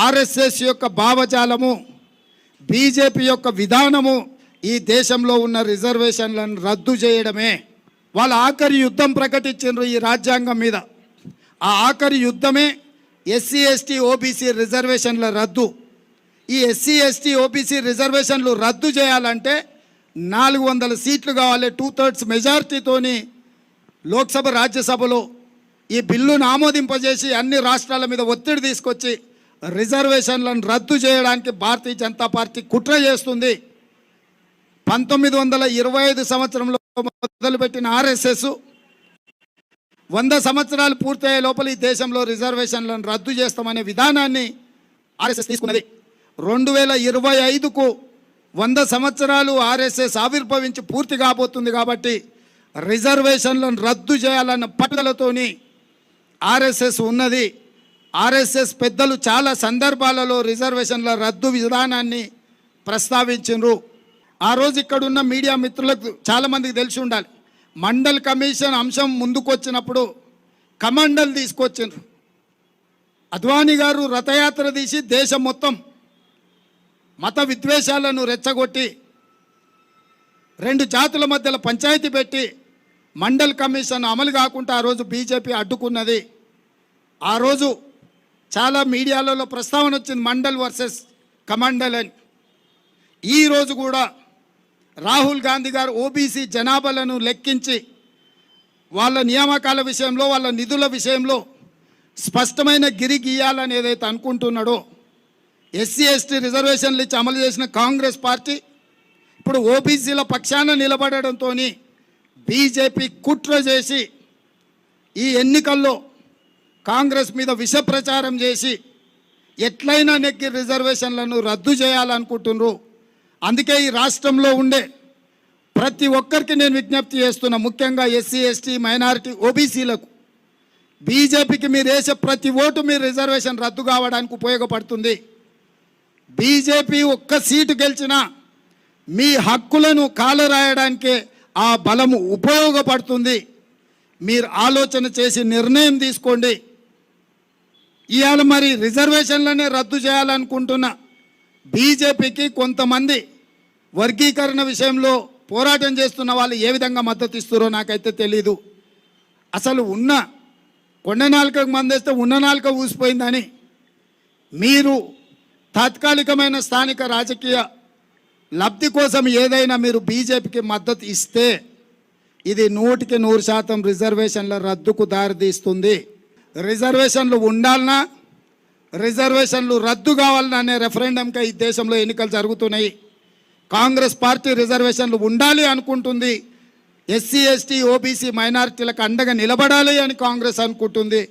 RSS యొక్క భావజాలము, BJP యొక్క విధానము ఈ దేశంలో ఉన్న రిజర్వేషన్లను రద్దు చేయడమే. వాళ్ళ ఆఖరి యుద్ధం ప్రకటించారు ఈ రాజ్యాంగం మీద. ఆ ఆఖరి యుద్ధమే ఎస్సీ ఎస్టీ ఓబీసీ రిజర్వేషన్ల రద్దు. ఈ ఎస్సీ ఎస్టీ ఓబీసీ రిజర్వేషన్లు రద్దు చేయాలంటే 400 సీట్లు కావాలి. 2/3 మెజారిటీతోని లోక్సభ రాజ్యసభలో ఈ బిల్లును ఆమోదింపజేసి అన్ని రాష్ట్రాల మీద ఒత్తిడి తీసుకొచ్చి రిజర్వేషన్లను రద్దు చేయడానికి భారతీయ జనతా పార్టీ కుట్ర చేస్తుంది. 1925 సంవత్సరంలో మొదలుపెట్టిన ఆర్ఎస్ఎస్ 100 సంవత్సరాలు పూర్తయ్యే లోపల ఈ దేశంలో రిజర్వేషన్లను రద్దు చేస్తామనే విధానాన్ని ఆర్ఎస్ఎస్ తీసుకున్నది. 2025కు 100 సంవత్సరాలు ఆర్ఎస్ఎస్ ఆవిర్భవించి పూర్తి కాబోతుంది. కాబట్టి రిజర్వేషన్లను రద్దు చేయాలన్న పట్టుదలతోని ఆర్ఎస్ఎస్ ఉన్నది. ఆర్ఎస్ఎస్ పెద్దలు చాలా సందర్భాలలో రిజర్వేషన్ల రద్దు విధానాన్ని ప్రస్తావించారు. ఆ రోజు ఇక్కడున్న మీడియా మిత్రులకు చాలామందికి తెలిసి ఉండాలి. మండల్ కమిషన్ అంశం ముందుకొచ్చినప్పుడు కమండల్ తీసుకొచ్చిండ్రు. అద్వానీ గారు రథయాత్ర తీసి దేశం మొత్తం మత విద్వేషాలను రెచ్చగొట్టి 2 జాతుల మధ్యలో పంచాయతీ పెట్టి మండల్ కమిషన్ అమలు కాకుండా ఆ రోజు బీజేపీ అడ్డుకున్నది. ఆ రోజు చాలా మీడియాలలో ప్రస్తావన వచ్చింది మండల్ వర్సెస్ కమండల్ అని. ఈరోజు కూడా రాహుల్ గాంధీ గారు ఓబీసీ జనాభాలను లెక్కించి వాళ్ళ నియామకాల విషయంలో వాళ్ళ నిధుల విషయంలో స్పష్టమైన గిరి గీయాలని ఏదైతే అనుకుంటున్నాడో, ఎస్సీ ఎస్టీ రిజర్వేషన్లు ఇచ్చి అమలు చేసిన కాంగ్రెస్ పార్టీ ఇప్పుడు ఓబీసీల పక్షాన నిలబడడంతో బీజేపీ కుట్ర చేసి ఈ ఎన్నికల్లో కాంగ్రెస్ మీద విష ప్రచారం చేసి ఎట్లయినా నెక్కి రిజర్వేషన్లను రద్దు చేయాలనుకుంటున్నారు. అందుకే ఈ రాష్ట్రంలో ఉండే ప్రతి ఒక్కరికి నేను విజ్ఞప్తి చేస్తున్నా, ముఖ్యంగా ఎస్సీ ఎస్టీ మైనారిటీ ఓబీసీలకు, బీజేపీకి మీరు వేసే ప్రతి ఓటు మీరు రిజర్వేషన్ రద్దు కావడానికి ఉపయోగపడుతుంది. బీజేపీ ఒక్క సీటు గెలిచినా మీ హక్కులను కాలరాయడానికే ఆ బలము ఉపయోగపడుతుంది. మీరు ఆలోచన చేసి నిర్ణయం తీసుకోండి. ఇవాళ మరి రిజర్వేషన్లనే రద్దు చేయాలనుకుంటున్న బీజేపీకి కొంతమంది వర్గీకరణ విషయంలో పోరాటం చేస్తున్న వాళ్ళు ఏ విధంగా మద్దతు ఇస్తారో నాకైతే తెలీదు. అసలు ఉన్న కొండ నాలుకకు మందేస్తే ఉన్న నాలుక ఊసిపోయిందని మీరు తాత్కాలికమైన స్థానిక రాజకీయ లబ్ధి కోసం ఏదైనా మీరు బీజేపీకి మద్దతు ఇస్తే ఇది 100% రిజర్వేషన్ల రద్దుకు దారితీస్తుంది. రిజర్వేషన్లు ఉండాలన్నా రిజర్వేషన్లు రద్దు కావాలన్నా అనే రెఫరెండంకి ఈ దేశంలో ఎన్నికలు జరుగుతున్నాయి. కాంగ్రెస్ పార్టీ రిజర్వేషన్లు ఉండాలి అనుకుంటుంది. ఎస్సీ ఎస్టీ ఓబీసీ మైనారిటీలకు అండగా నిలబడాలి అని కాంగ్రెస్ అనుకుంటుంది.